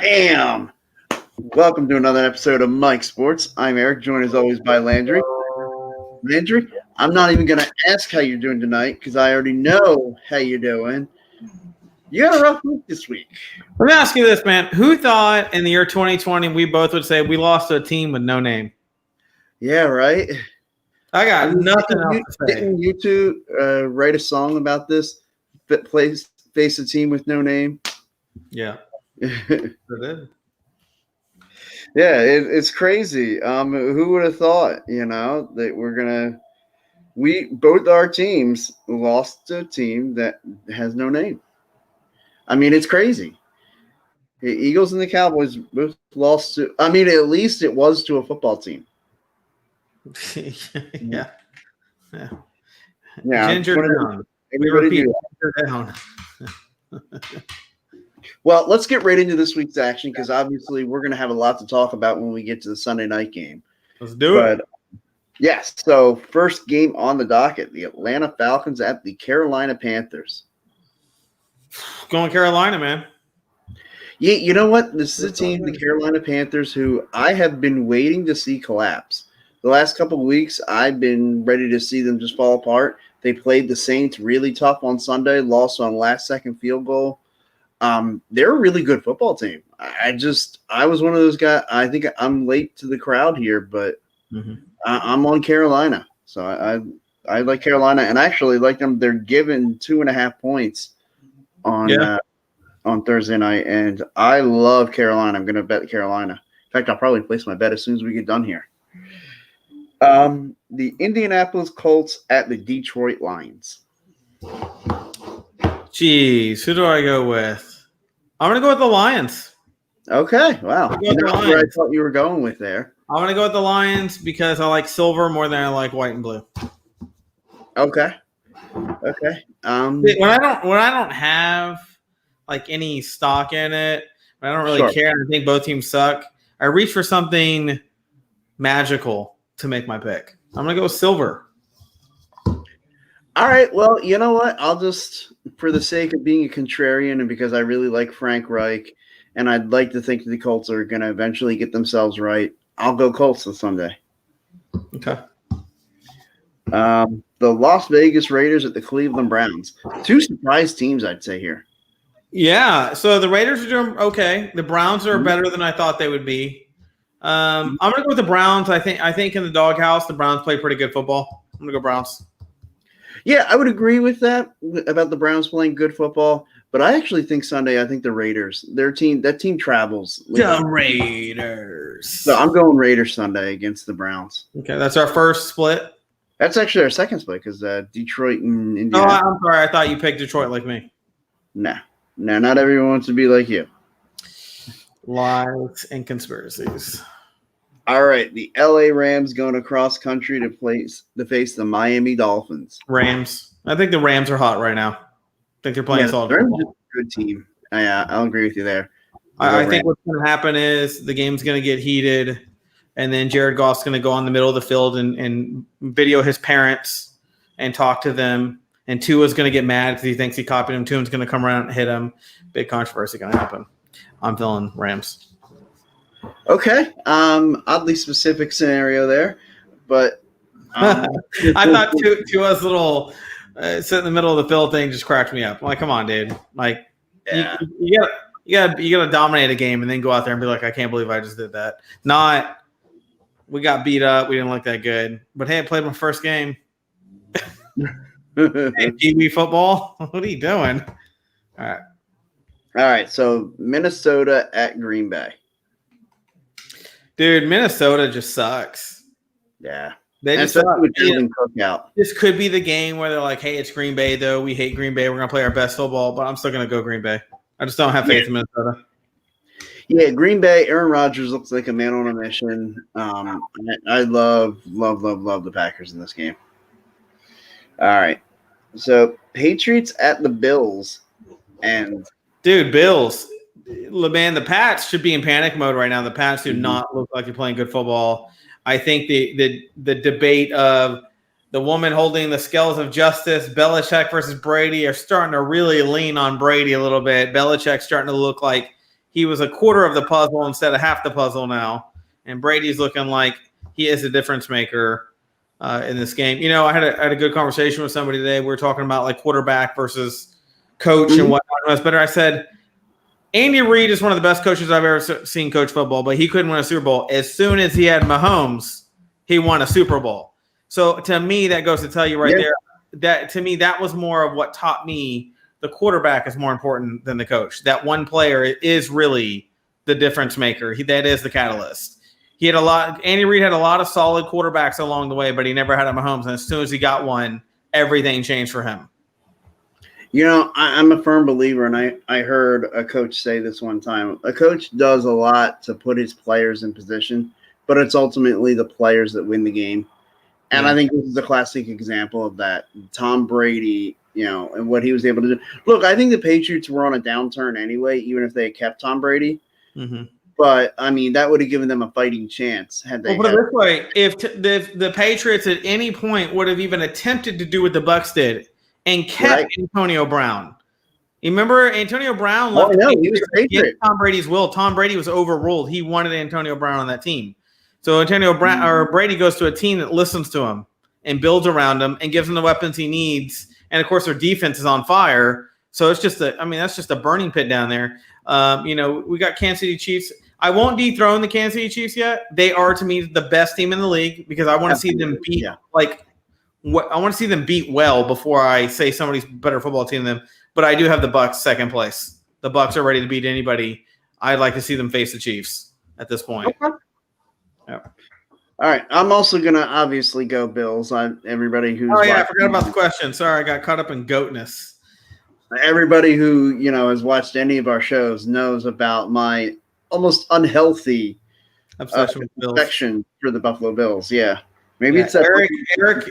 Bam! Welcome to another episode of Mike Sports. I'm Eric, joined as always by Landry. Landry, I'm not even going to ask how you're doing tonight because I already know how you're doing. You got a rough week this week. Let me ask you this, man. Who thought in the year 2020 we both would say we lost to a team with no name? Yeah, right? I got nothing else to say. Didn't you two write a song about this? Face a team with no name? Yeah. It did. Yeah, it's crazy. Who would have thought, that both our teams lost to a team that has no name. I mean, it's crazy. The Eagles and the Cowboys both lost to, at least it was to a football team. Yeah. Ginger down. We repeat, ginger down. Well, let's get right into this week's action because obviously we're going to have a lot to talk about when we get to the Sunday night game. Let's do it. Yes, so first game on the docket, the Atlanta Falcons at the Carolina Panthers. Going Carolina, man. Yeah, you know what? This is a team, the Carolina Panthers, who I have been waiting to see collapse. The last couple of weeks, I've been ready to see them just fall apart. They played the Saints really tough on Sunday, lost on last-second field goal. They're a really good football team. I was one of those guys. I think I'm late to the crowd here, but I'm on Carolina. So I like Carolina, and I actually like them. They're given 2.5 points on Thursday night, and I love Carolina. I'm going to bet Carolina. In fact, I'll probably place my bet as soon as we get done here. The Indianapolis Colts at the Detroit Lions. Jeez, who do I go with? I'm going to go with the Lions. Okay, wow. That's where I thought you were going with there. I'm going to go with the Lions because I like silver more than I like white and blue. Okay. When I don't have like any stock in it, I don't really care. I think both teams suck. I reach for something magical to make my pick. I'm going to go with silver. All right. Well, you know what? I'll just, for the sake of being a contrarian and because I really like Frank Reich and I'd like to think the Colts are going to eventually get themselves right, I'll go Colts this Sunday. Okay. The Las Vegas Raiders at the Cleveland Browns. Two surprise teams, I'd say here. Yeah. So the Raiders are doing okay. The Browns are better than I thought they would be. I'm going to go with the Browns. I think in the doghouse, the Browns play pretty good football. I'm going to go Browns. Yeah, I would agree with that about the Browns playing good football, but I actually think Sunday, I think the Raiders, that team travels. The Raiders. So I'm going Raiders Sunday against the Browns. Okay, that's our first split. That's actually our second split because Detroit and Indiana. Oh, I'm sorry. I thought you picked Detroit like me. No, not everyone wants to be like you. Lies and conspiracies. All right, the LA Rams going across country to face the Miami Dolphins. Rams. I think the Rams are hot right now. I think they're playing solid football. Good team. I'll agree with you there. I think what's going to happen is the game's going to get heated, and then Jared Goff's going to go on the middle of the field and video his parents and talk to them. And Tua's going to get mad because he thinks he copied him. Tua's going to come around and hit him. Big controversy going to happen. I'm feeling Rams. Okay. Oddly specific scenario there, but I thought Tua's little sit in the middle of the field thing just cracked me up. I'm like, come on, dude. Like, yeah. you gotta dominate a game and then go out there and be like, I can't believe I just did that. Not, we got beat up, we didn't look that good. But hey, I played my first game. Hey, Pee-wee football. What are you doing? All right. So Minnesota at Green Bay. Dude, Minnesota just sucks. Yeah. They just suck. Out. This could be the game where they're like, hey, it's Green Bay, though. We hate Green Bay. We're going to play our best football, but I'm still going to go Green Bay. I just don't have faith in Minnesota. Yeah, Green Bay, Aaron Rodgers looks like a man on a mission. I love the Packers in this game. All right. So, Patriots at the Bills. And dude, Bills. Man, the Pats should be in panic mode right now. The Pats do not look like they're playing good football. I think the debate of the woman holding the scales of justice, Belichick versus Brady, are starting to really lean on Brady a little bit. Belichick's starting to look like he was a quarter of the puzzle instead of half the puzzle now. And Brady's looking like he is a difference maker in this game. You know, I had a good conversation with somebody today. We were talking about like quarterback versus coach and what was better. I said, Andy Reid is one of the best coaches I've ever seen coach football, but he couldn't win a Super Bowl. As soon as he had Mahomes, he won a Super Bowl. So to me, that goes to tell you there that to me, that was more of what taught me the quarterback is more important than the coach. That one player is really the difference maker. That is the catalyst. Andy Reid had a lot of solid quarterbacks along the way, but he never had a Mahomes. And as soon as he got one, everything changed for him. You know, I'm a firm believer, and I heard a coach say this one time. A coach does a lot to put his players in position, but it's ultimately the players that win the game. And I think this is a classic example of that. Tom Brady, you know, and what he was able to do. Look, I think the Patriots were on a downturn anyway, even if they had kept Tom Brady. Mm-hmm. But, I mean, that would have given them a fighting chance had they. Well, put it this way, if the Patriots at any point would have even attempted to do what the Bucs did and kept Antonio Brown. You remember Antonio Brown left against Tom Brady's will. Tom Brady was overruled. He wanted Antonio Brown on that team. So Brady goes to a team that listens to him and builds around him and gives him the weapons he needs. And of course, their defense is on fire. So it's just that's just a burning pit down there. You know, we got Kansas City Chiefs. I won't dethrone the Kansas City Chiefs yet. They are to me the best team in the league because I want to see them beat I want to see them beat well before I say somebody's better football team than them. But I do have the Bucs second place. The Bucs are ready to beat anybody. I'd like to see them face the Chiefs at this point. Okay. Yeah. All right. I'm also going to obviously go Bills. Everybody who's I forgot about the question. Sorry, I got caught up in goatness. Everybody who, you know, has watched any of our shows knows about my almost unhealthy affection for the Buffalo Bills. Yeah. Maybe it's Eric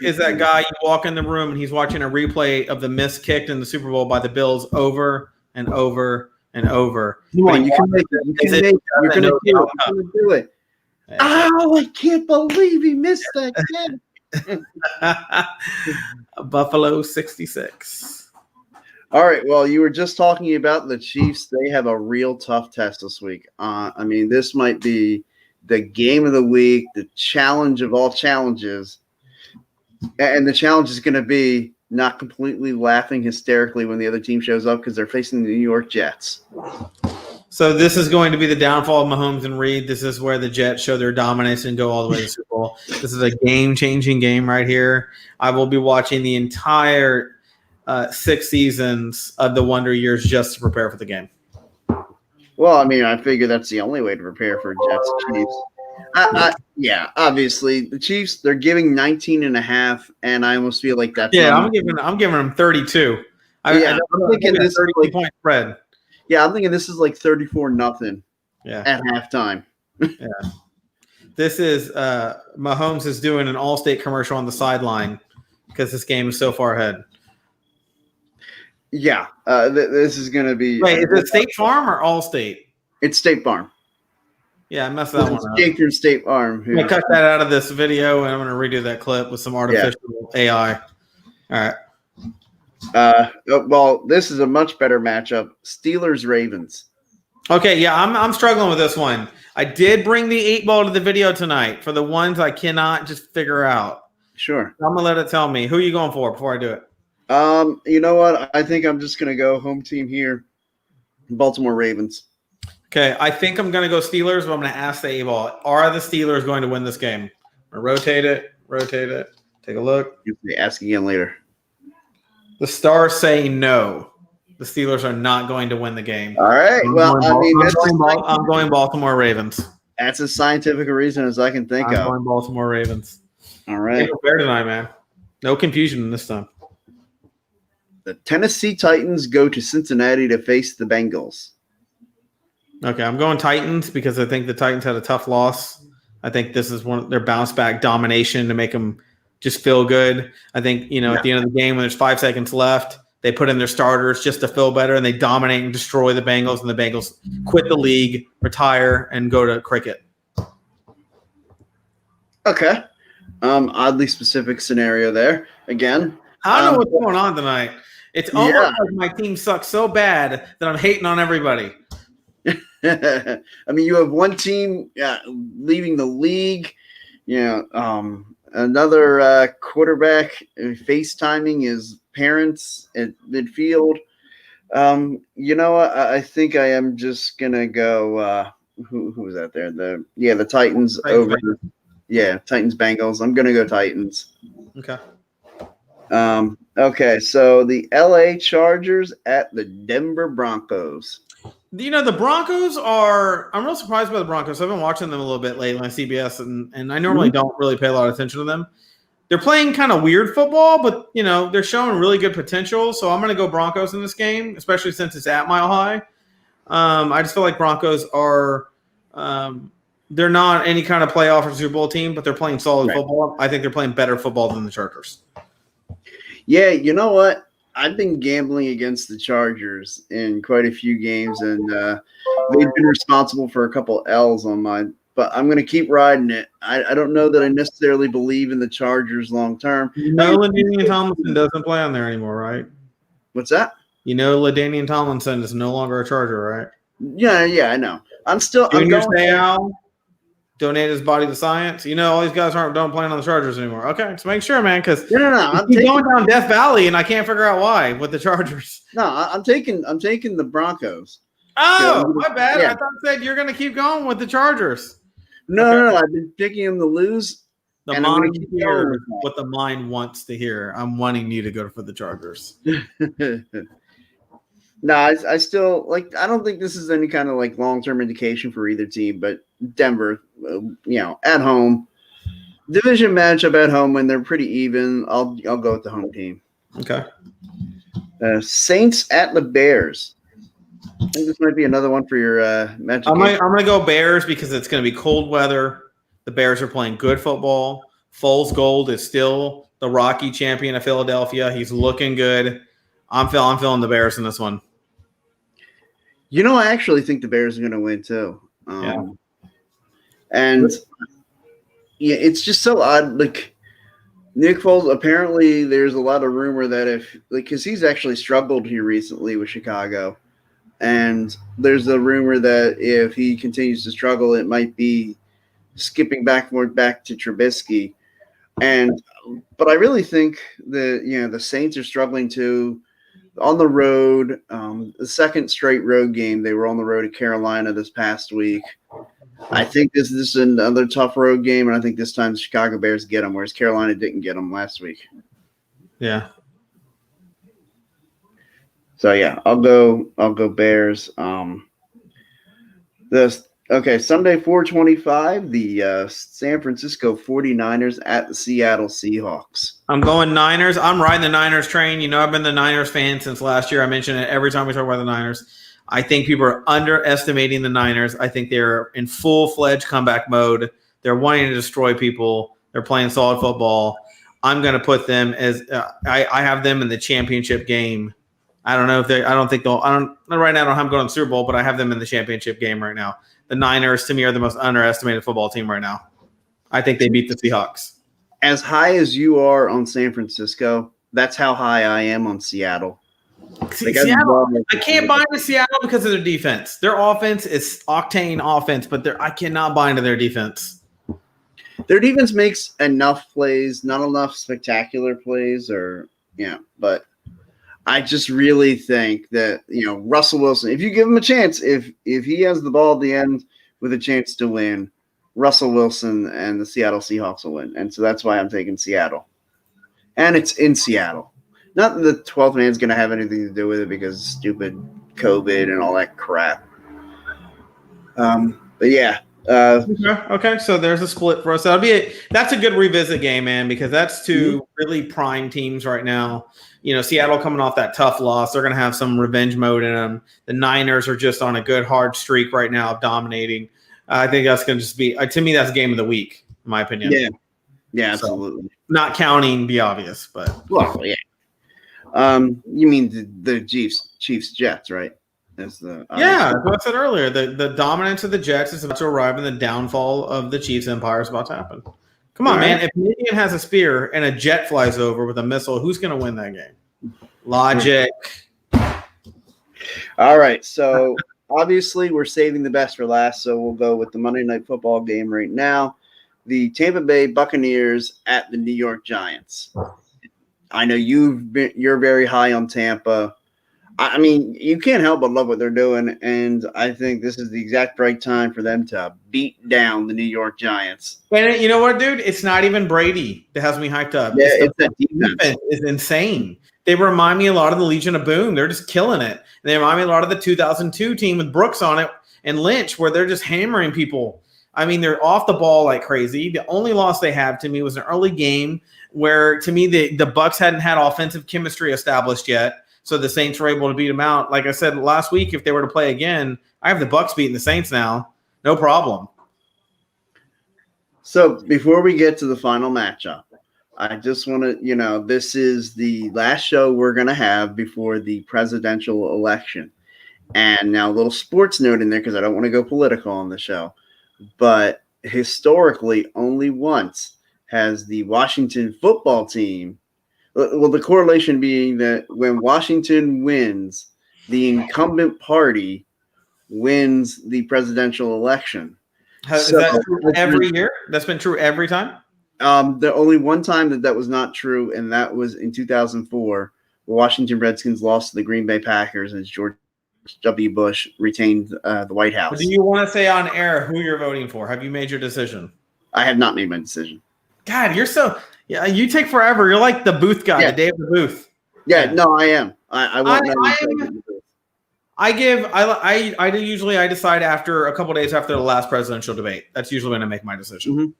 is that guy you walk in the room and he's watching a replay of the miss kicked in the Super Bowl by the Bills over and over and over. Come on, you can make it. You're going to do it. Oh, I can't believe he missed that kid. Buffalo 66. All right. Well, you were just talking about the Chiefs. They have a real tough test this week. I mean, this might be the game of the week, the challenge of all challenges. And the challenge is going to be not completely laughing hysterically when the other team shows up because they're facing the New York Jets. So this is going to be the downfall of Mahomes and Reed. This is where the Jets show their dominance and go all the way to the Super Bowl. This is a game-changing game right here. I will be watching the entire 6 seasons of the Wonder Years just to prepare for the game. Well, I mean, I figure that's the only way to prepare for Jets Chiefs. Yeah, obviously the Chiefs, they're giving 19.5, and I almost feel like that's I'm giving them 32. I'm thinking this 30-point spread. Yeah, I'm thinking this is like 34-0 at halftime. Yeah. This is Mahomes is doing an Allstate commercial on the sideline because this game is so far ahead. Yeah, this is going to be. Wait, is it State Farm or Allstate? It's State Farm. Yeah, I messed that one up. Through State Farm. I'm going to cut that out of this video, and I'm going to redo that clip with some artificial AI. All right. Well, this is a much better matchup. Steelers-Ravens. Okay, yeah, I'm struggling with this one. I did bring the 8-ball to the video tonight for the ones I cannot just figure out. Sure. I'm going to let it tell me. Who are you going for before I do it? You know what? I think I'm just going to go home team here. Baltimore Ravens. Okay, I think I'm going to go Steelers, but I'm going to ask the 8-ball. Are the Steelers going to win this game? I'm going to rotate it. Take a look. You'll be asking again later. The stars say no. The Steelers are not going to win the game. All right. I'm going Baltimore Ravens. That's as scientific a reason as I can think of. I'm going Baltimore Ravens. All right. Fair tonight, man. No confusion this time. The Tennessee Titans go to Cincinnati to face the Bengals. Okay, I'm going Titans because I think the Titans had a tough loss. I think this is one of their bounce back domination to make them just feel good. I think, at the end of the game when there's 5 seconds left, they put in their starters just to feel better, and they dominate and destroy the Bengals, and the Bengals quit the league, retire, and go to cricket. Okay. Oddly specific scenario there. Again. I don't know what's going on tonight. It's almost like my team sucks so bad that I'm hating on everybody. I mean, you have one team leaving the league. Another quarterback FaceTiming his parents at midfield. I think I am just gonna go. Who was that there? The Titans over. Titans Bengals. I'm gonna go Titans. Okay. Okay, so the LA Chargers at the Denver Broncos. The Broncos I'm real surprised by the Broncos. I've been watching them a little bit lately on CBS, and I normally don't really pay a lot of attention to them. They're playing kind of weird football, but, they're showing really good potential. So I'm going to go Broncos in this game, especially since it's at Mile High. I just feel like Broncos are they're not any kind of playoff or Super Bowl team, but they're playing solid football. I think they're playing better football than the Chargers. Yeah, you know what? I've been gambling against the Chargers in quite a few games, and they've been responsible for a couple L's on mine. But I'm going to keep riding it. I don't know that I necessarily believe in the Chargers long term. LaDainian Tomlinson doesn't play on there anymore, right? What's that? LaDainian Tomlinson is no longer a Charger, right? Yeah, I know. I'm going Seau donate his body to science. All these guys don't play on the Chargers anymore. Okay, just make sure, man, because no. I'm going down Death Valley, and I can't figure out why with the Chargers. No, I'm taking the Broncos. Oh, my bad. Yeah. I thought you said you're going to keep going with the Chargers. No. I've been picking them to lose. The mind hears what the mind wants to hear. I'm wanting you to go for the Chargers. No, I still I don't think this is any kind of long-term indication for either team, but Denver, at home, division matchup at home when they're pretty even. I'll go with the home team. Okay. Saints at the Bears. I think this might be another one for your matchup. I'm going to go Bears because it's going to be cold weather. The Bears are playing good football. Foles Gold is still the Rocky champion of Philadelphia. He's looking good. I'm feeling the Bears in this one. I actually think the Bears are going to win too. And it's just so odd. Nick Foles, apparently there's a lot of rumor that because he's actually struggled here recently with Chicago. And there's a rumor that if he continues to struggle, it might be skipping back to Trubisky. But I really think that, the Saints are struggling too. On the road, the second straight road game, they were on the road at Carolina this past week. I think this is another tough road game, and I think this time the Chicago Bears get them, whereas Carolina didn't get them last week. Yeah. So yeah, I'll go Bears. Sunday 4:25, the San Francisco 49ers at the Seattle Seahawks. I'm going Niners. I'm riding the Niners train. I've been the Niners fan since last year. I mention it every time we talk about the Niners. I think people are underestimating the Niners. I think they're in full-fledged comeback mode. They're wanting to destroy people. They're playing solid football. I'm going to put them as I have them in the championship game. I don't know if right now I don't have them going to the Super Bowl, but I have them in the championship game right now. The Niners, to me, are the most underestimated football team right now. I think they beat the Seahawks. As high as you are on San Francisco, that's how high I am on Seattle. Seattle, I can't buy into Seattle because of their defense. Their offense is octane offense, but I cannot buy into their defense. Their defense makes enough plays, not enough spectacular plays, but I just really think that, Russell Wilson, if you give him a chance, if he has the ball at the end with a chance to win, Russell Wilson and the Seattle Seahawks will win. And so that's why I'm taking Seattle. And it's in Seattle. Not that the 12th man's going to have anything to do with it because stupid COVID and all that crap. But yeah. Okay, so there's a split for us. That's a good revisit game, man, because that's two really prime teams right now. Seattle coming off that tough loss, they're going to have some revenge mode in them. The Niners are just on a good hard streak right now of dominating. I think that's going to just be, to me, that's game of the week, in my opinion. Yeah, absolutely. So, not counting the obvious, but yeah. You mean the Chiefs Jets, right? That's what I said earlier. The dominance of the Jets is about to arrive, and the downfall of the Chiefs Empire is about to happen. Come on, man. If Michigan has a spear and a jet flies over with a missile, who's going to win that game? Logic. All right. So obviously, we're saving the best for last, so we'll go with the Monday Night Football game right now. The Tampa Bay Buccaneers at the New York Giants. I know you're very high on Tampa. I mean, you can't help but love what they're doing, and I think this is the exact right time for them to beat down the New York Giants. And you know what, dude? It's not even Brady that has me hyped up. Yeah, it's that defense is insane. They remind me a lot of the Legion of Boom. They're just killing it. And they remind me a lot of the 2002 team with Brooks on it and Lynch, where they're just hammering people. I mean, they're off the ball like crazy. The only loss they have to me was an early game where, to me, the Bucks hadn't had offensive chemistry established yet. So the Saints were able to beat them out. Like I said last week, if they were to play again, I have the Bucks beating the Saints now. No problem. So before we get to the final matchup, I just want to, this is the last show we're going to have before the presidential election. And now a little sports note in there because I don't want to go political on the show. But historically, only once has the Washington football team, well, the correlation being that when Washington wins, the incumbent party wins the presidential election. Is that true every year? That's been true every time? The only one time that was not true, and that was in 2004. The Washington Redskins lost to the Green Bay Packers as George W. Bush retained the White House. Do you want to say on air who you're voting for? Have you made your decision? I have not made my decision. God, you're so – yeah, you take forever. You're like the booth guy, the day of the booth. Yeah, no, I am. I decide after a couple of days after the last presidential debate. That's usually when I make my decision. Mm-hmm.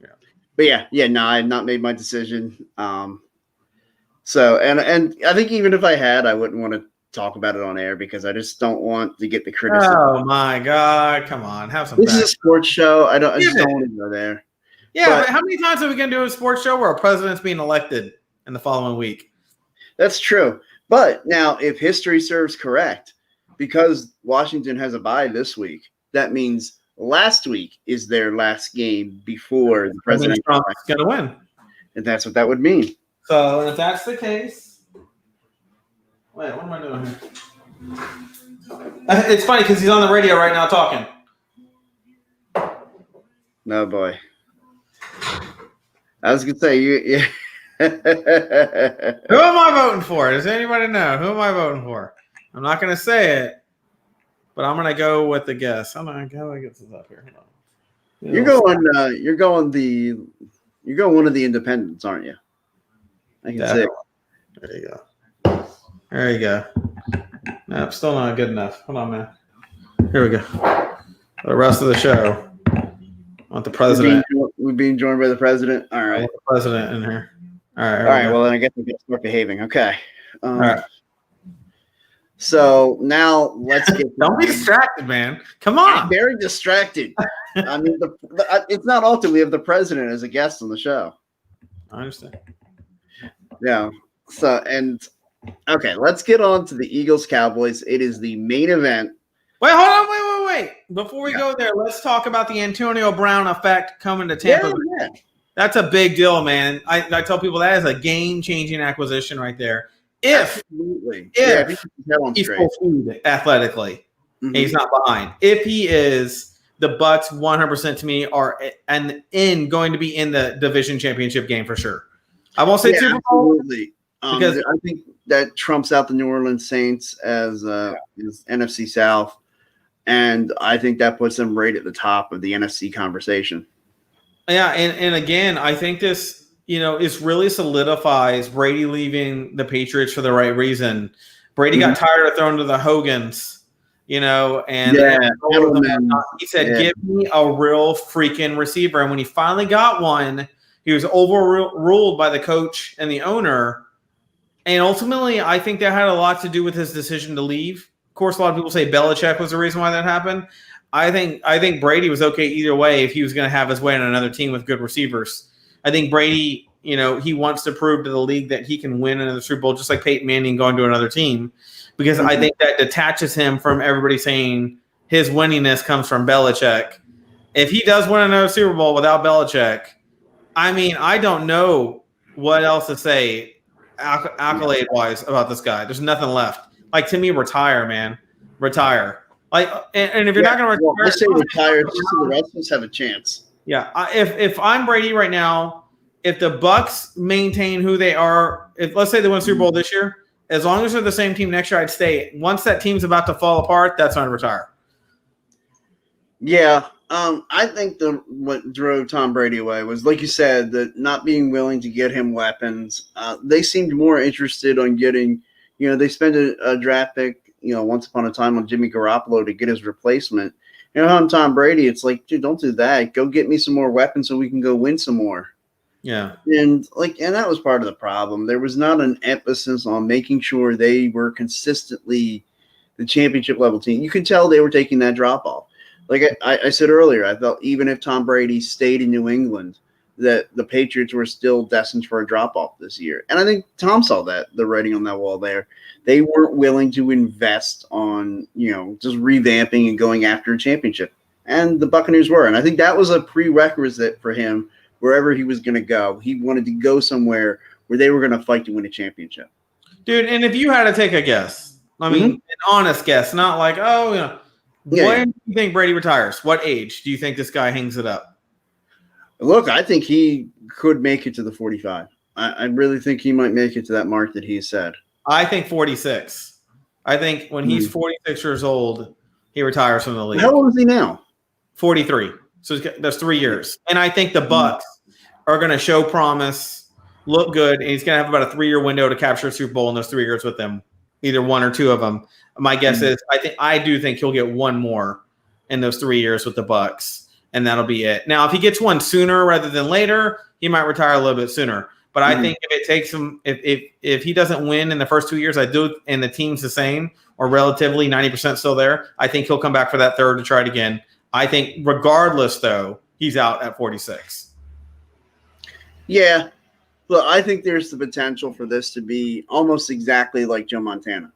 Yeah. But I have not made my decision. So and I think even if I had, I wouldn't want to talk about it on air because I just don't want to get the criticism. Oh my God. Come on. Have some. This is a sports show. I just don't want to go there. Yeah, but how many times are we going to do a sports show where a president's being elected in the following week? That's true. But now, if history serves correct, because Washington has a bye this week, that means last week is their last game before the president is going to win. And that's what that would mean. So if that's the case, wait, what am I doing here? It's funny because he's on the radio right now talking. No, boy. I was going to say, yeah. Who am I voting for? Does anybody know? Who am I voting for? I'm not going to say it, but I'm going to go with the guess. How do I get this up here? You're going one of the independents, aren't you? I can see it. There you go. There you go. No, still not good enough. Hold on, man. Here we go. For the rest of the show. I want the president. We're being joined by the president. All right. The president in here. All right. All right. Well, then I guess we can start behaving. Okay. All right. So now let's get. Don't be distracted, man. Come on. I'm very distracted. I mean, it's not often we have the president as a guest on the show. I understand. Yeah. So okay, let's get on to the Eagles Cowboys. It is the main event. Wait, hold on, wait. Before we go there, let's talk about the Antonio Brown effect coming to Tampa. Yeah. That's a big deal, man. I tell people that is a game-changing acquisition right there. If he's full speed athletically, and he's not behind. If he is, the Bucks 100% to me are going to be in the division championship game for sure. I won't say Super Bowl because I think that trumps out the New Orleans Saints as NFC South. And I think that puts them right at the top of the NFC conversation. Yeah, and again, I think this, is really solidifies Brady leaving the Patriots for the right reason. Brady got tired of throwing to the Hogans, he said, give me a real freaking receiver. And when he finally got one, he was overruled by the coach and the owner. And ultimately, I think that had a lot to do with his decision to leave. Of course, a lot of people say Belichick was the reason why that happened. I think Brady was okay either way if he was going to have his way on another team with good receivers. I think Brady, he wants to prove to the league that he can win another Super Bowl, just like Peyton Manning going to another team, because I think that detaches him from everybody saying his winningness comes from Belichick. If he does win another Super Bowl without Belichick, I mean, I don't know what else to say accolade-wise about this guy. There's nothing left. Like, to me, retire, man. Retire. Like, and if you're not going to well, I retire, say retire just so the rest of us have a chance. yeah. If I'm Brady right now, if the Bucks maintain who they are, if let's say they win Super Bowl this year, as long as they're the same team next year, I'd stay. Once that team's about to fall apart, that's when I retire. Yeah, I think what drove Tom Brady away was, like you said, that not being willing to get him weapons. They seemed more interested on getting, they spent a draft pick, once upon a time on Jimmy Garoppolo to get his replacement. On Tom Brady, it's like, dude, don't do that. Go get me some more weapons so we can go win some more. Yeah. And that was part of the problem. There was not an emphasis on making sure they were consistently the championship level team. You could tell they were taking that drop off. Like I said earlier, I felt even if Tom Brady stayed in New England, that the Patriots were still destined for a drop off this year. And I think Tom saw the writing on that wall there. They weren't willing to invest on, just revamping and going after a championship. And the Buccaneers were. And I think that was a prerequisite for him wherever he was going to go. He wanted to go somewhere where they were going to fight to win a championship. Dude, and if you had to take a guess, I mean, an honest guess, not like, when do you think Brady retires? What age do you think this guy hangs it up? Look, I think he could make it to the 45. I really think he might make it to that mark that he said. I think 46. I think when he's 46 years old, he retires from the league. How old is he now? 43. So that's 3 years. And I think the Bucks are going to show promise, look good, and he's going to have about a 3-year window to capture a Super Bowl in those 3 years with them, either one or two of them. My guess is I do think he'll get one more in those 3 years with the Bucks, and that'll be it. Now, if he gets one sooner rather than later, he might retire a little bit sooner. But I think if it takes him, if he doesn't win in the first 2 years, I do, and the team's the same or relatively 90% still there, I think he'll come back for that third to try it again. I think regardless, though, he's out at 46. Yeah. Look, I think there's the potential for this to be almost exactly like Joe Montana,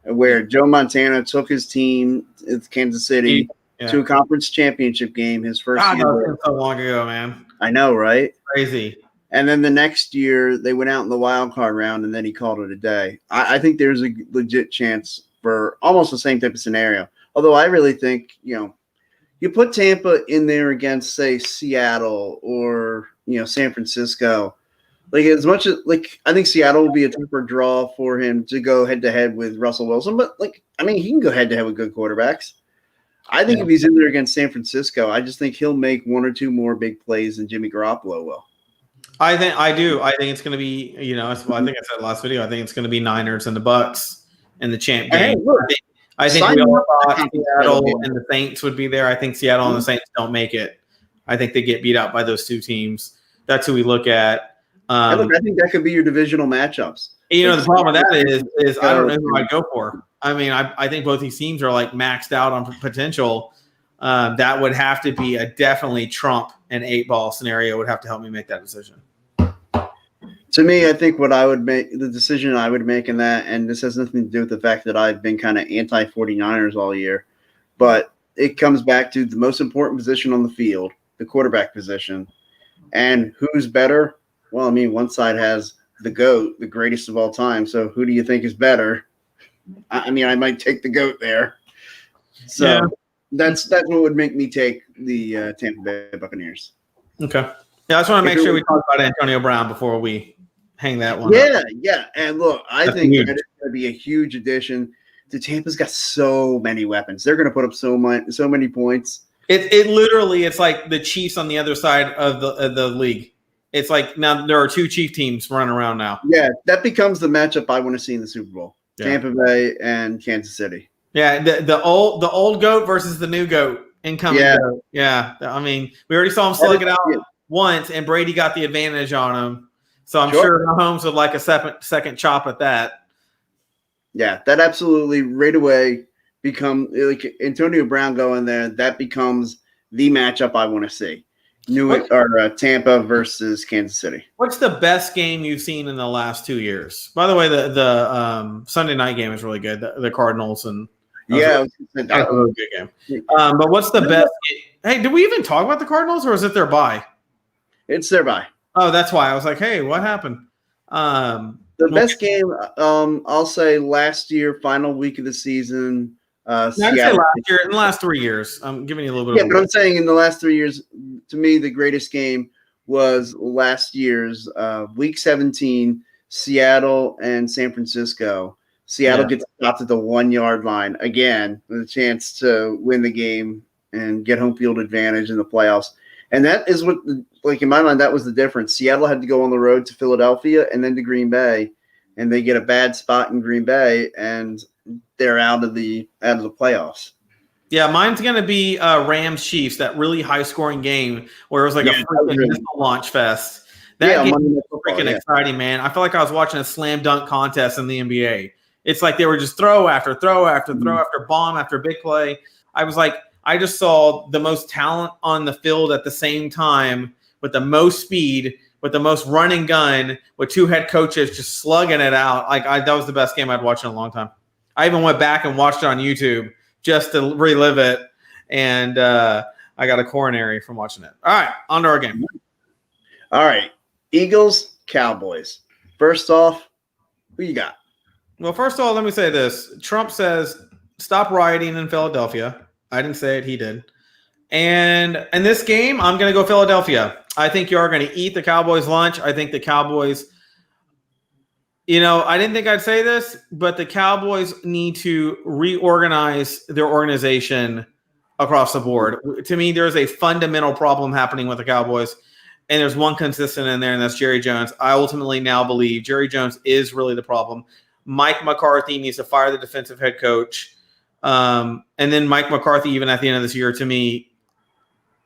where Joe Montana took his team, Kansas City, to a conference championship game his first year. So long ago, man. I know, right? Crazy. And then the next year, they went out in the wild card round, and then he called it a day. I think there's a legit chance for almost the same type of scenario. Although I really think, you put Tampa in there against, say, Seattle or, San Francisco. Like, as much as, I think Seattle will be a tougher draw for him to go head-to-head with Russell Wilson. But, he can go head-to-head with good quarterbacks. I think if he's in there against San Francisco, I just think he'll make one or two more big plays than Jimmy Garoppolo will. I think it's going to be, I think I said last video, I think it's going to be Niners and the Bucks in the champ game. I think we all thought Seattle and the Saints would be there. I think Seattle and the Saints don't make it. I think they get beat out by those two teams. That's who we look at. I think that could be your divisional matchups. The problem with that is I don't know who I'd go for. I mean, I think both these teams are maxed out on potential. That would have to be a definitely Trump and 8-ball scenario would have to help me make that decision. To me, I think the decision I would make in that, and this has nothing to do with the fact that I've been kind of anti-49ers all year, but it comes back to the most important position on the field, the quarterback position. And who's better? Well, one side has the GOAT, the greatest of all time. So who do you think is better? I might take the GOAT there. So that's what would make me take the Tampa Bay Buccaneers. Okay. Yeah, I just want to make sure we talk about Antonio Brown before we hang that one up. Yeah. And look, I think that it's going to be a huge addition. Tampa's got so many weapons. They're going to put up so many points. It literally, it's like the Chiefs on the other side of the league. It's like now there are two Chief teams running around now. Yeah, that becomes the matchup I want to see in the Super Bowl. Yeah. Tampa Bay and Kansas City. Yeah, the old GOAT versus the new GOAT incoming. GOAT. Yeah. We already saw him slug it out once, and Brady got the advantage on him. So I'm sure Mahomes would like a second chop at that. Yeah, that absolutely right away become Antonio Brown going there. That becomes the matchup I want to see. Tampa versus Kansas City. What's the best game you've seen in the last 2 years? By the way, the Sunday night game is really good. The Cardinals and that was a really good game. But what's the best? Hey, did we even talk about the Cardinals, or is it their bye? It's their bye. Oh, that's why I was like, hey, what happened? The best game, I'll say last year, final week of the season, No, I'd say Seattle. last year, in the last 3 years. I'm giving you a little bit Yeah, of but I'm saying in the last 3 years, to me, the greatest game was last year's Week 17, Seattle and San Francisco. Seattle gets stopped at the 1 yard line again with a chance to win the game and get home field advantage in the playoffs. And that is what, like in my mind, that was the difference. Seattle had to go on the road to Philadelphia and then to Green Bay, and they get a bad spot in Green Bay, and they're out of the playoffs. Yeah, mine's going to be Rams Chiefs, that really high scoring game where it was like a freaking missile launch fest. That game was freaking exciting, man. I felt like I was watching a slam dunk contest in the NBA. It's like they were just throw after throw after throw after bomb after big play. I was like, I just saw the most talent on the field at the same time with the most speed, with the most running gun, with two head coaches just slugging it out. That was the best game I'd watched in a long time. I even went back and watched it on YouTube just to relive it, and I got a coronary from watching it. All right, on to our game. All right, Eagles, Cowboys. First off, who you got? Well, first of all, let me say this. Trump says, stop rioting in Philadelphia. I didn't say it. He did. And in this game, I'm going to go Philadelphia. I think you are going to eat the Cowboys' lunch. I think the Cowboys – I didn't think I'd say this, but the Cowboys need to reorganize their organization across the board. To me, there's a fundamental problem happening with the Cowboys, and there's one consistent in there, and that's Jerry Jones. I ultimately now believe Jerry Jones is really the problem. Mike McCarthy needs to fire the defensive head coach. And then Mike McCarthy, even at the end of this year, to me,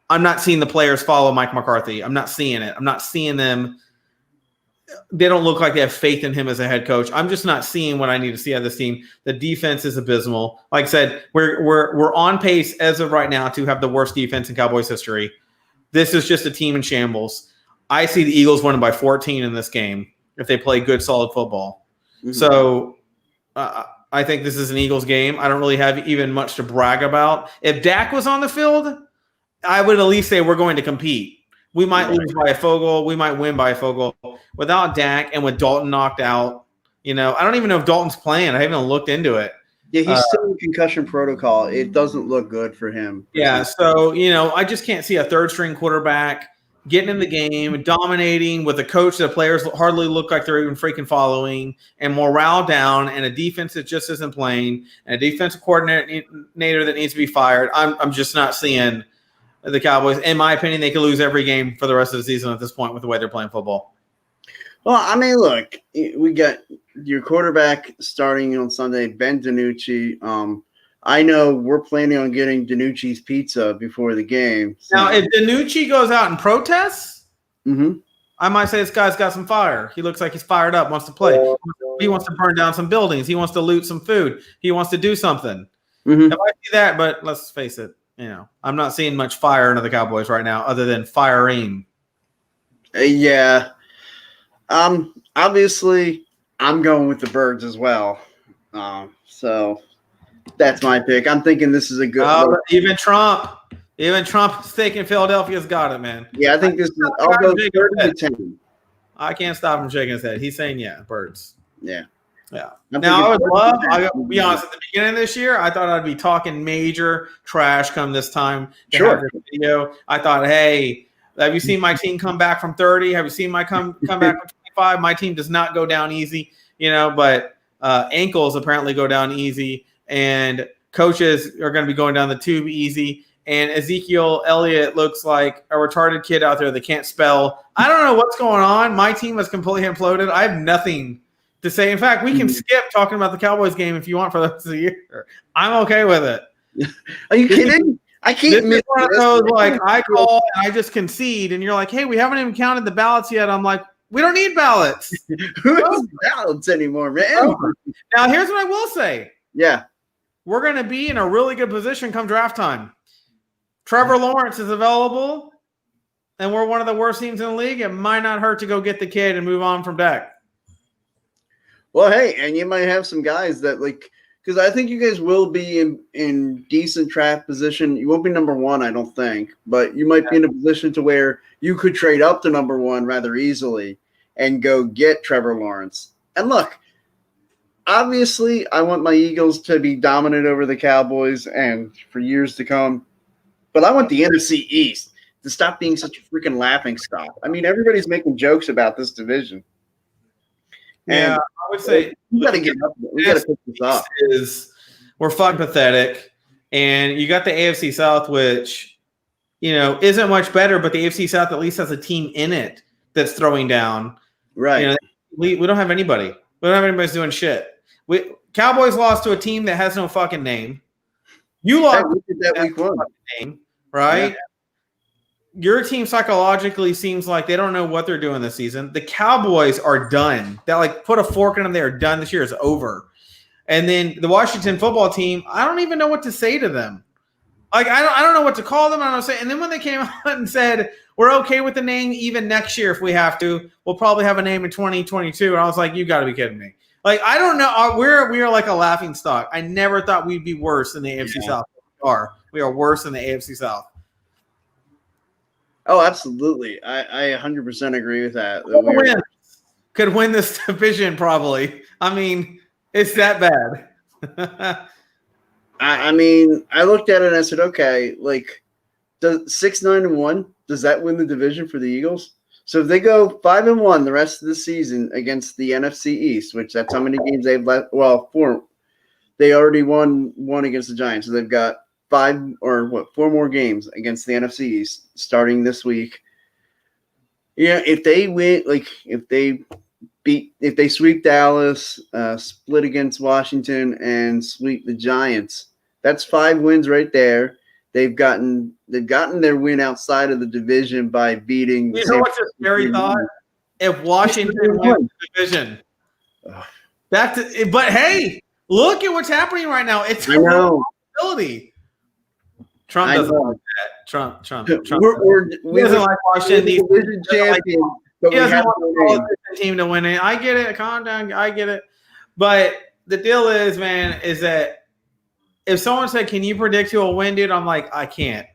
I'm not seeing the players follow Mike McCarthy. I'm not seeing it. I'm not seeing them. They don't look like they have faith in him as a head coach. I'm just not seeing what I need to see out of this team. The defense is abysmal. Like I said, we're on pace as of right now to have the worst defense in Cowboys history. This is just a team in shambles. I see the Eagles winning by 14 in this game if they play good, solid football. Mm-hmm. So I think this is an Eagles game. I don't really have even much to brag about. If Dak was on the field, I would at least say we're going to compete. We might lose by a field goal. We might win by a field goal. Without Dak and with Dalton knocked out, I don't even know if Dalton's playing. I haven't looked into it. Yeah, he's still in concussion protocol. It doesn't look good for him. Yeah, so, I just can't see a third-string quarterback getting in the game, dominating with a coach that players hardly look like they're even freaking following, and morale down, and a defense that just isn't playing, and a defensive coordinator that needs to be fired. I'm just not seeing the Cowboys. In my opinion, they could lose every game for the rest of the season at this point with the way they're playing football. Well, I mean, look, we got your quarterback starting on Sunday, Ben DiNucci. I know we're planning on getting DiNucci's pizza before the game. So. Now, if DiNucci goes out and protests, I might say this guy's got some fire. He looks like he's fired up, wants to play. He wants to burn down some buildings. He wants to loot some food. He wants to do something. If I see that, but let's face it, I'm not seeing much fire into the Cowboys right now other than firing. Yeah. Obviously, I'm going with the Birds as well. So that's my pick. I'm thinking this is a good Even Trump thinking Philadelphia's got it, man. Yeah, I think this is – I'll go 30-10. I can't stop him shaking his head. He's saying, yeah, Birds. Yeah. Yeah. Now, I would love – I'll be honest, at the beginning of this year, I thought I'd be talking major trash come this time. Sure. Video. I thought, hey, have you seen my team come back from 30? Have you seen my come back from 25? My team does not go down easy, but ankles apparently go down easy, and coaches are going to be going down the tube easy. And Ezekiel Elliott looks like a retarded kid out there that can't spell. I don't know what's going on. My team has completely imploded. I have nothing to say. In fact, we can skip talking about the Cowboys game if you want for the rest of the year. I'm okay with it. Are you kidding? I can't miss one of those, like, I call and I just concede, and you're like, hey, we haven't even counted the ballots yet. I'm like, we don't need ballots. Who has ballots anymore, man? Now, here's what I will say. Yeah. We're going to be in a really good position come draft time. Trevor Lawrence is available, and we're one of the worst teams in the league. It might not hurt to go get the kid and move on from Dak. Well, hey, and you might have some guys that, like, because I think you guys will be in decent draft position. You won't be number one, I don't think, but you might be in a position to where you could trade up to number one rather easily and go get Trevor Lawrence. And look, obviously, I want my Eagles to be dominant over the Cowboys and for years to come. But I want the NFC East to stop being such a freaking laughing stock. I mean, everybody's making jokes about this division. Yeah, And I would say we got to get up. We got to pick this up. We're fucking pathetic, and you got the AFC South, which isn't much better, but the AFC South at least has a team in it that's throwing down. Right. We don't have anybody. We don't have anybody doing shit. Cowboys lost to a team that has no fucking name. You lost that week one. Name, right? Yeah. Your team psychologically seems like they don't know what they're doing this season. The Cowboys are done. That put a fork in them. They are done. This year is over. And then the Washington football team, I don't even know what to say to them. I don't know what to call them. I don't say. And then when they came out and said we're okay with the name even next year if we have to, we'll probably have a name in 2022. And I was like, you got to be kidding me. I don't know. We are like a laughing stock. I never thought we'd be worse than the AFC South. We are worse than the AFC South. Oh, absolutely. I 100% agree with that. Could win this division probably. I mean, it's that bad. I mean, I looked at it and I said, okay, does 6-9-1, does that win the division for the Eagles? So if they go 5-1 the rest of the season against the NFC East, which that's how many games they've left. Well, 4. They already won one against the Giants, so they've got 4 more games against the NFC East starting this week. Yeah, if they win, if they sweep Dallas, split against Washington, and sweep the Giants, that's 5 wins right there. They've gotten their win outside of the division by beating. You know what's a scary thought? If Washington wins the division, but hey, look at what's happening right now. It's a real possibility. Trump doesn't like that. Trump. We doesn't like Washington. Division champion, but he doesn't want the team to win it. I get it. Calm down. I get it. But the deal is, man, is that if someone said, "Can you predict who will win?" Dude, I'm like, I can't.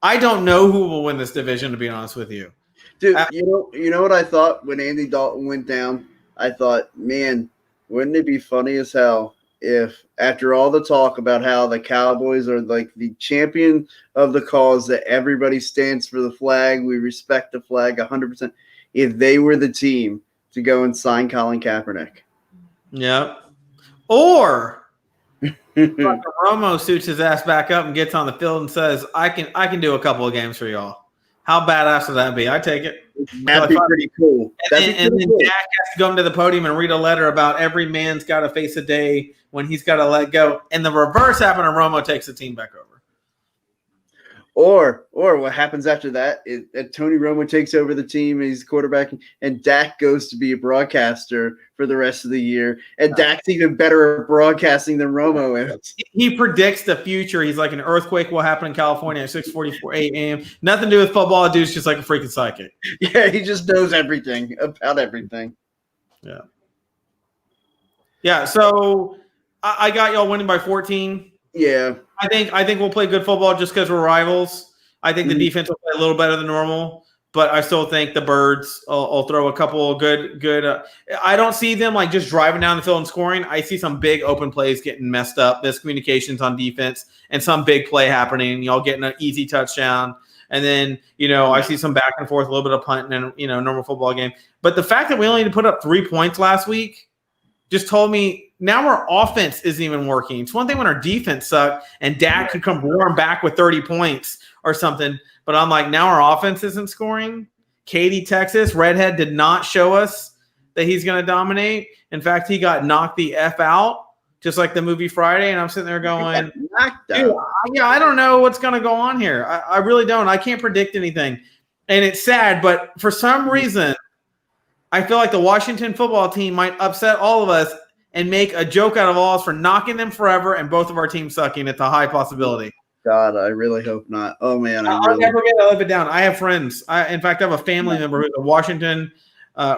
I don't know who will win this division. To be honest with you, dude. You know what I thought when Andy Dalton went down? I thought, man, wouldn't it be funny as hell if after all the talk about how the Cowboys are like the champion of the cause, that everybody stands for the flag, we respect the flag 100%, if they were the team to go and sign Colin Kaepernick. Yep. Or Romo suits his ass back up and gets on the field and says, I can do a couple of games for y'all. How badass would that be? I take it. That'd be pretty cool. And then Dak has to go into the podium and read a letter about every man's got to face a day when he's got to let go. And the reverse happened, and Romo takes the team back over. Or what happens after that is that Tony Romo takes over the team and he's quarterbacking, and Dak goes to be a broadcaster for the rest of the year. And Dak's even better at broadcasting than Romo is. He predicts the future. He's like, an earthquake will happen in California at 6:44 a.m. Nothing to do with football. Dude's just like a freaking psychic. Yeah, he just knows everything about everything. Yeah. Yeah, so I got y'all winning by 14. Yeah. I think we'll play good football just because we're rivals. I think the defense will play a little better than normal, but I still think the Birds will throw a couple of good. I don't see them like just driving down the field and scoring. I see some big open plays getting messed up, miscommunications on defense, and some big play happening. Y'all getting an easy touchdown, and then I see some back and forth, a little bit of punting, and normal football game. But the fact that we only put up 3 points last week just told me now our offense isn't even working. It's one thing when our defense sucked and Dak could come roaring back with 30 points or something. But I'm like, now our offense isn't scoring. Katy, Texas, Redhead did not show us that he's going to dominate. In fact, he got knocked the F out, just like the movie Friday. And I'm sitting there going, I don't know what's going to go on here. I really don't. I can't predict anything. And it's sad, but for some reason, I feel like the Washington football team might upset all of us and make a joke out of all us for knocking them forever and both of our teams sucking. It's a high possibility. God, I really hope not. Oh, man. I'll never get to live it down. I have friends. In fact, I have a family member who's a Washington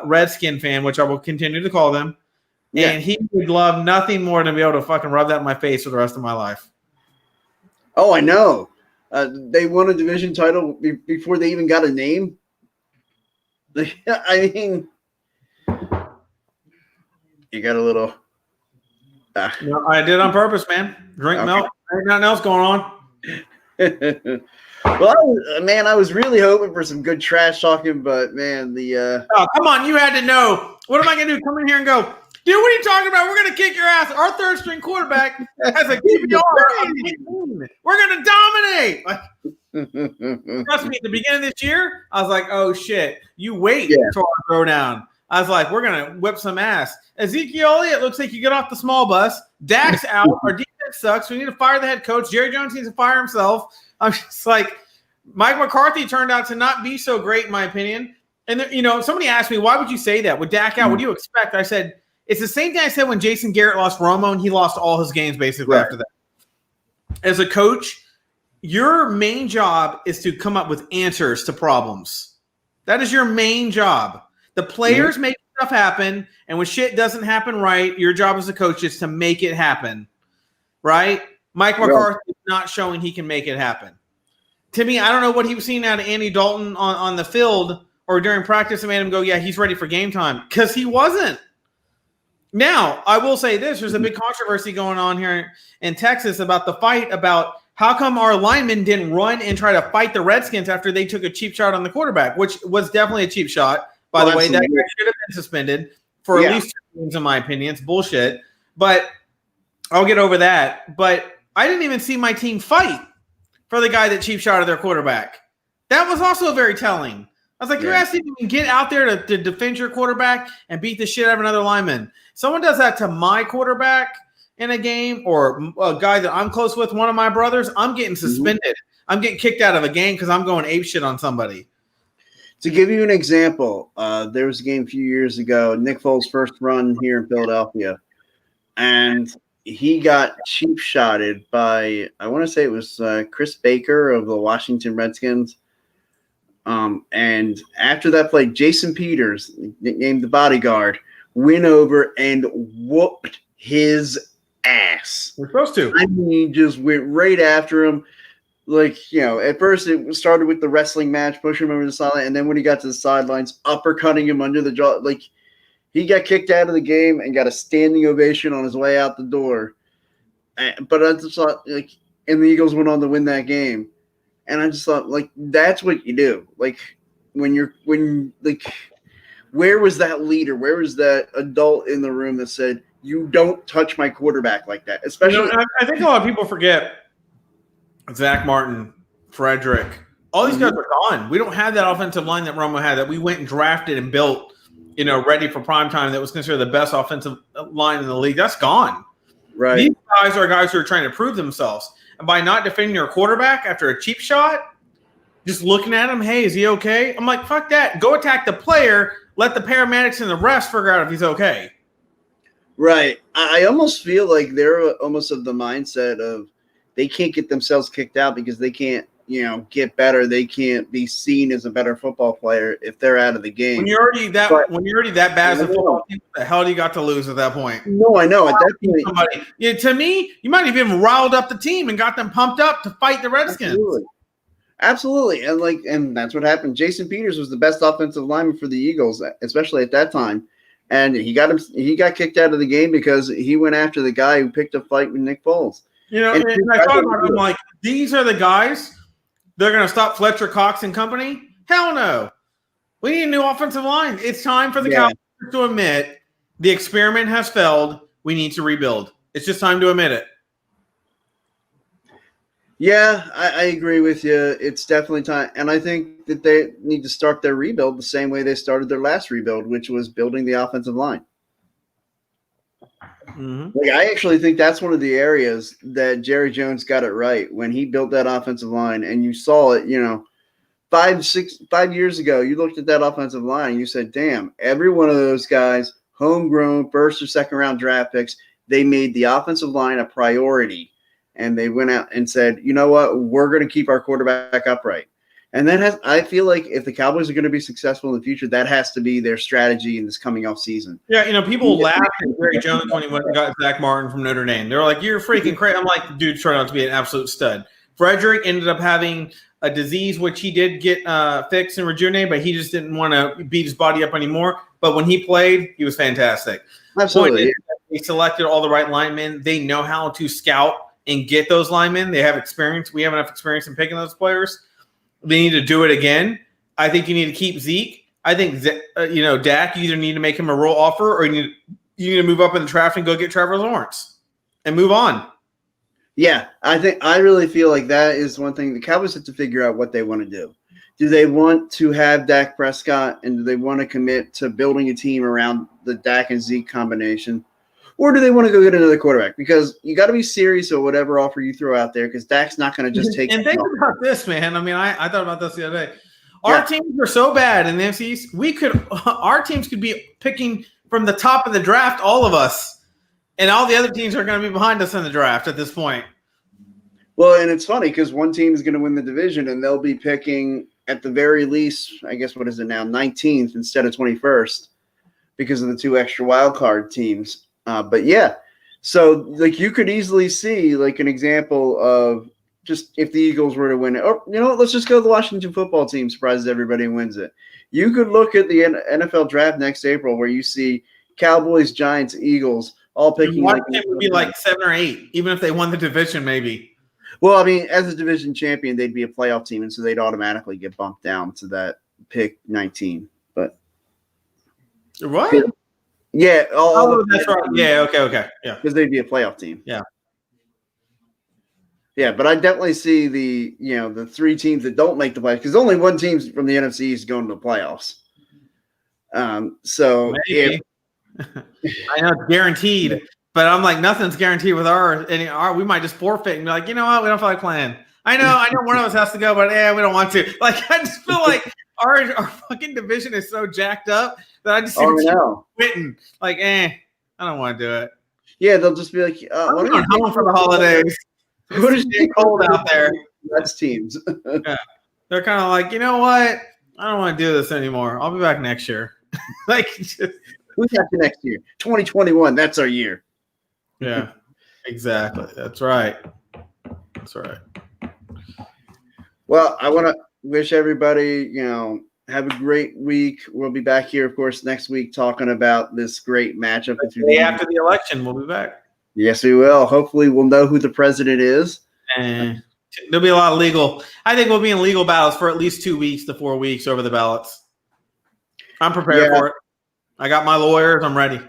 Redskin fan, which I will continue to call them. Yeah. And he would love nothing more than to be able to fucking rub that in my face for the rest of my life. Oh, I know. They won a division title before they even got a name. I mean, you got a little No, I did on purpose, man. Drink milk. Ain't nothing else going on. Well, I was really hoping for some good trash talking, but man, oh, come on, you had to know. What am I gonna do? Come in here and go, dude, what are you talking about? We're gonna kick your ass. Our third string quarterback has a QBR. We're gonna dominate. Trust me, at the beginning of this year, I was like, oh shit, you wait until our throwdown. I was like, we're gonna whip some ass. Ezekiel Elliott looks like you get off the small bus. Dak's out. Our defense sucks. We need to fire the head coach. Jerry Jones needs to fire himself. I'm just like, Mike McCarthy turned out to not be so great, in my opinion. And, somebody asked me, why would you say that? With Dak out, what do you expect? I said, it's the same thing I said when Jason Garrett lost Romo, and he lost all his games basically after that. As a coach, your main job is to come up with answers to problems. That is your main job. The players make stuff happen, and when shit doesn't happen right, your job as a coach is to make it happen, right? Mike McCarthy is not showing he can make it happen. To me, I don't know what he was seeing out of Andy Dalton on the field or during practice that made him go, yeah, he's ready for game time, because he wasn't. Now, I will say this. There's a big controversy going on here in Texas about the fight about how come our linemen didn't run and try to fight the Redskins after they took a cheap shot on the quarterback, which was definitely a cheap shot. By the way, that guy should have been suspended for at least 2 games, in my opinion. It's bullshit. But I'll get over that. But I didn't even see my team fight for the guy that cheap shot of their quarterback. That was also very telling. I was like, you're asking me to get out there to defend your quarterback and beat the shit out of another lineman. Someone does that to my quarterback in a game, or a guy that I'm close with, one of my brothers, I'm getting suspended. I'm getting kicked out of a game because I'm going ape shit on somebody. To give you an example, there was a game a few years ago, Nick Foles' first run here in Philadelphia, and he got cheap shotted by, I want to say it was Chris Baker of the Washington Redskins. And after that play, Jason Peters, nicknamed the bodyguard, went over and whooped his ass. We're supposed to. I mean, just went right after him. Like, at first it started with the wrestling match, pushing him over the sideline, and then when he got to the sidelines, uppercutting him under the jaw. Like, he got kicked out of the game and got a standing ovation on his way out the door. But I just thought, and the Eagles went on to win that game. And I just thought, that's what you do. Where was that leader? Where was that adult in the room that said, you don't touch my quarterback like that? Especially, I think a lot of people forget Zach Martin, Frederick. All these guys are gone. We don't have that offensive line that Romo had that we went and drafted and built, ready for prime time, that was considered the best offensive line in the league. That's gone. Right. These guys are guys who are trying to prove themselves. And by not defending your quarterback after a cheap shot, just looking at him, hey, is he okay? I'm like, fuck that. Go attack the player. Let the paramedics and the refs figure out if he's okay. Right. I almost feel like they're almost of the mindset of they can't get themselves kicked out because they can't, get better. They can't be seen as a better football player if they're out of the game. When you're already that bad as a football team, what the hell do you got to lose at that point? No, I know. At that point, to me, you might have even riled up the team and got them pumped up to fight the Redskins. Absolutely. And that's what happened. Jason Peters was the best offensive lineman for the Eagles, especially at that time. And he got kicked out of the game because he went after the guy who picked a fight with Nick Foles. And I thought about it, I'm like, these are the guys. They're going to stop Fletcher Cox and company? Hell no. We need a new offensive line. It's time for the Cowboys to admit the experiment has failed. We need to rebuild. It's just time to admit it. Yeah, I agree with you. It's definitely time. And I think that they need to start their rebuild the same way they started their last rebuild, which was building the offensive line. Mm-hmm. I actually think that's one of the areas that Jerry Jones got it right when he built that offensive line. And you saw it, 5 years ago, you looked at that offensive line and you said, damn, every one of those guys, homegrown, first or second round draft picks, they made the offensive line a priority. And they went out and said, you know what, we're going to keep our quarterback upright. And I feel like if the Cowboys are going to be successful in the future, that has to be their strategy in this coming off season. Yeah, people laughed at Jerry Jones when he went and got Zach Martin from Notre Dame. They're like, you're freaking crazy. I'm like, dude turned out to be an absolute stud. Frederick ended up having a disease, which he did get fixed and rejuvenated, but he just didn't want to beat his body up anymore. But when he played, he was fantastic. Point is Absolutely. that they selected all the right linemen. They know how to scout and get those linemen. They have experience. We have enough experience in picking those players. They need to do it again. I think you need to keep Zeke. I think Dak. You either need to make him a real offer, or you need to move up in the draft and go get Trevor Lawrence and move on. Yeah, I really feel like that is one thing. The Cowboys have to figure out what they want to do. Do they want to have Dak Prescott, and do they want to commit to building a team around the Dak and Zeke combination? Or do they want to go get another quarterback? Because you got to be serious with whatever offer you throw out there, because Dak's not going to just take And think about this, man. I mean, I thought about this the other day. Our teams are so bad in the NFC East. Our teams could be picking from the top of the draft, all of us. And all the other teams are going to be behind us in the draft at this point. Well, and it's funny because one team is going to win the division, and they'll be picking at the very least, I guess, what is it now, 19th instead of 21st because of the 2 extra wild card teams. But yeah, so like you could easily see like an example of just if the Eagles were to win it, or let's just go to the Washington football team, surprises everybody and wins it. You could look at the NFL draft next April where you see Cowboys, Giants, Eagles all picking. Washington would be like 7 or 8, even if they won the division, maybe. Well, I mean, as a division champion, they'd be a playoff team, and so they'd automatically get bumped down to that pick 19. But what? Yeah. That's right. Yeah. Okay. Yeah. Because they'd be a playoff team. Yeah. Yeah, but I definitely see the 3 teams that don't make the playoffs, because only one team from the NFC East going to the playoffs. So maybe. I know it's guaranteed, but I'm like, nothing's guaranteed with our. We might just forfeit and be like, you know what, we don't feel like playing. I know one of us has to go, but we don't want to. Like, I just feel like our fucking division is so jacked up that I just quitting. Like, I don't want to do it. Yeah, they'll just be like, I'm going home for the holidays. What is it cold out there? That's teams. Yeah. They're kind of like, you know what? I don't want to do this anymore. I'll be back next year. Like, who's back next year? 2021. That's our year. Yeah, exactly. That's right. That's right. Well, I want to wish everybody, have a great week. We'll be back here, of course, next week talking about this great matchup. After the election, we'll be back. Yes, we will. Hopefully, we'll know who the president is. And there'll be a lot of legal. I think we'll be in legal battles for at least 2 weeks to 4 weeks over the ballots. I'm prepared for it. I got my lawyers. I'm ready.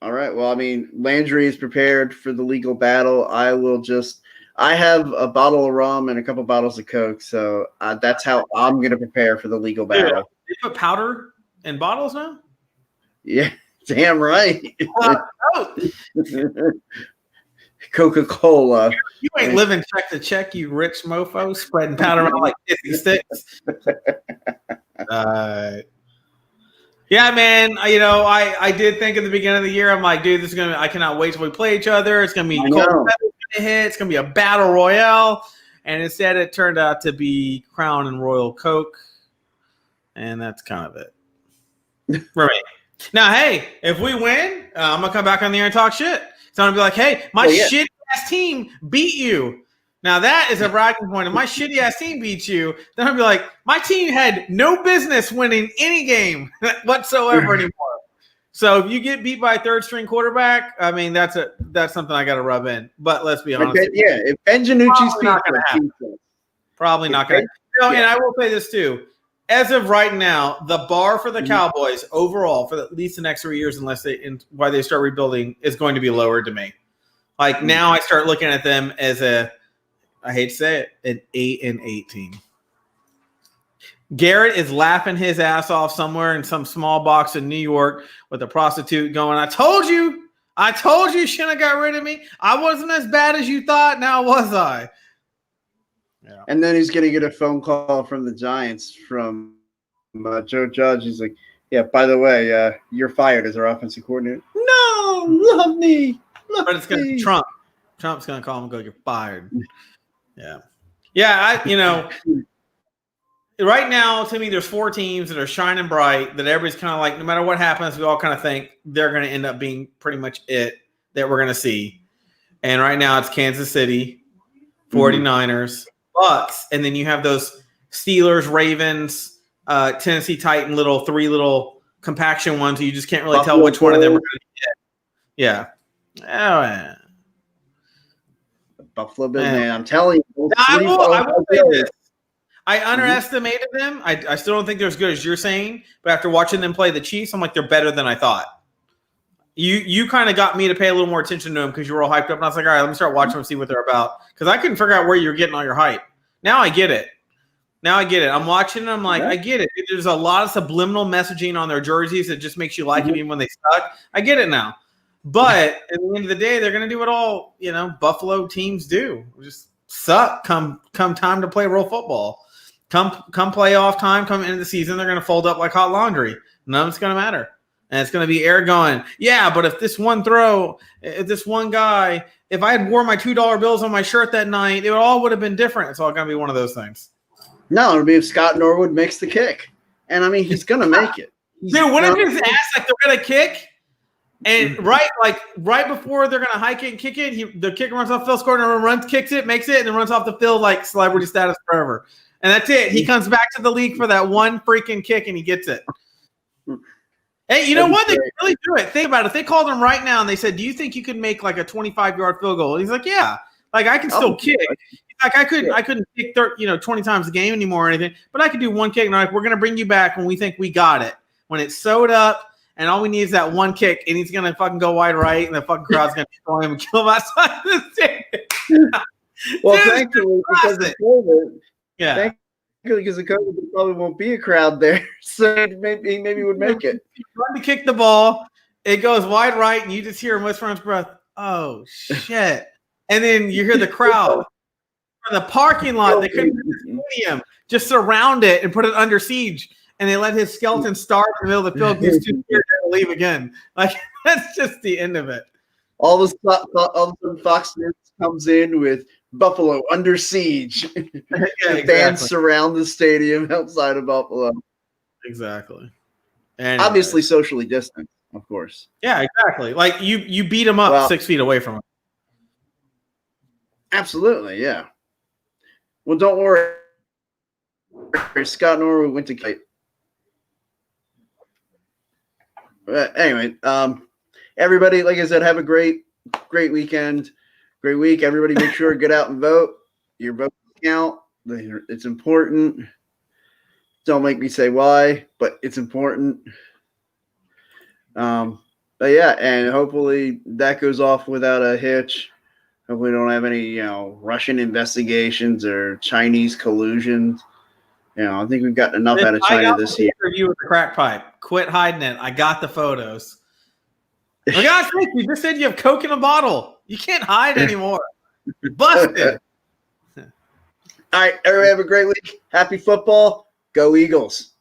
All right. Well, I mean, Landry is prepared for the legal battle. I have a bottle of rum and a couple bottles of Coke, so that's how I'm going to prepare for the legal battle. They put powder in bottles now? Yeah, damn right. Coca-Cola. You ain't living check to check, you rich mofo, spreading powder around like 50 sticks. Yeah, man. I did think at the beginning of the year, I'm like, dude, I cannot wait till we play each other. It's gonna be cold hit. It's gonna be a battle royale. And instead, it turned out to be Crown and Royal Coke, and that's kind of it for me. Now, hey, if we win, I'm gonna come back on the air and talk shit. So I'm gonna be like, hey, my shitty ass team beat you. Now that is a bragging point. If my shitty ass team beats you, then I'll be like, my team had no business winning any game whatsoever anymore. So if you get beat by a third string quarterback, I mean that's something I got to rub in. But let's be honest. If Ben Janucci's probably not going to. And I will say this too. As of right now, the bar for the Cowboys overall for at least the next 3 years, unless why they start rebuilding, is going to be lowered to me. Like now, I start looking at them as I hate to say it, an 8-8 team. Garrett is laughing his ass off somewhere in some small box in New York with a prostitute going, I told you you shouldn't have got rid of me. I wasn't as bad as you thought. Now was I? Yeah. And then he's going to get a phone call from the Giants from Joe Judge. He's like, yeah, by the way, you're fired as our offensive coordinator. No, love me. But it's going to be Trump. Trump's going to call him and go, you're fired. Yeah. Yeah, right now, to me, there's 4 teams that are shining bright that everybody's kind of like, no matter what happens, we all kind of think they're going to end up being pretty much it that we're going to see. And right now it's Kansas City, 49ers, Bucks, and then you have those Steelers, Ravens, Tennessee Titan, 3 little compaction ones. So you just can't really tell Buffalo which one of them are Bills. going to get. Yeah. Oh, yeah. Buffalo Bills, Man. man. I'm telling you. Now, I will say this. I Mm-hmm. underestimated them. I still don't think they're as good as you're saying. But after watching them play the Chiefs, I'm like, they're better than I thought. You kind of got me to pay a little more attention to them because you were all hyped up. And I was like, all right, let me start watching them, see what they're about. Because I couldn't figure out where you were getting all your hype. Now I get it. I'm watching them like, I get it. There's a lot of subliminal messaging on their jerseys that just makes you like it even when they suck. I get it now. But at the end of the day, they're going to do what all, Buffalo teams do. Just suck come time to play real football. Come playoff time, come into the season, they're going to fold up like hot laundry. None of it's going to matter. And it's going to be air going, yeah, but if this one throw, if this one guy, if I had wore my $2 bills on my shirt that night, it all would have been different. It's all going to be one of those things. No, it'll be if Scott Norwood makes the kick. And, I mean, he's going to make it. Dude, what if his ass, like, they're going to kick, and right before they're going to hike it and kick it, the kicker runs off the field, scores, and runs, kicks it, makes it, and then runs off the field like celebrity status forever. And that's it. He comes back to the league for that one freaking kick, and he gets it. Hey, you know what? They could really do it. Think about it. If they called him right now and they said, do you think you could make like a 25-yard field goal? And he's like, yeah. Like, I can still kick. Like, I couldn't kick 20 times a game anymore or anything, but I could do one kick. And like, we're going to bring you back when we think we got it. When it's sewed up and all we need is that one kick, and he's going to fucking go wide right, and the fucking crowd's going to destroy him and kill him outside the stadium. Well, thankfully, because of COVID, yeah. Because of COVID, there probably won't be a crowd there, so maybe he would make it. Run to kick the ball, it goes wide right, and you just hear him whisper under his breath, "Oh shit!" And then you hear the crowd from the parking lot. They couldn't put the stadium, just surround it and put it under siege, and they let his skeleton starve in the middle of the field. He's too scared to leave again. Like, that's just the end of it. All of a sudden, Fox News comes in with Buffalo under siege. Yeah, Fans surround the stadium outside of Buffalo. Exactly. Anyway. Obviously, socially distant, of course. Yeah, exactly. Like you beat him up 6 feet away from him. Absolutely, yeah. Well, don't worry. Scott Norwood went to Kite. But anyway, everybody, like I said, have a great weekend. Great week. Everybody make sure to get out and vote. Your vote count. It's important. Don't make me say why, but it's important. But yeah, and hopefully that goes off without a hitch. Hopefully we don't have any, Russian investigations or Chinese collusions. I think we've gotten enough out of China this year. Interview with the crack pipe. Quit hiding it. I got the photos. For God's sake, you just said you have Coke in a bottle. You can't hide anymore. Busted. All right, everybody have a great week. Happy football. Go Eagles.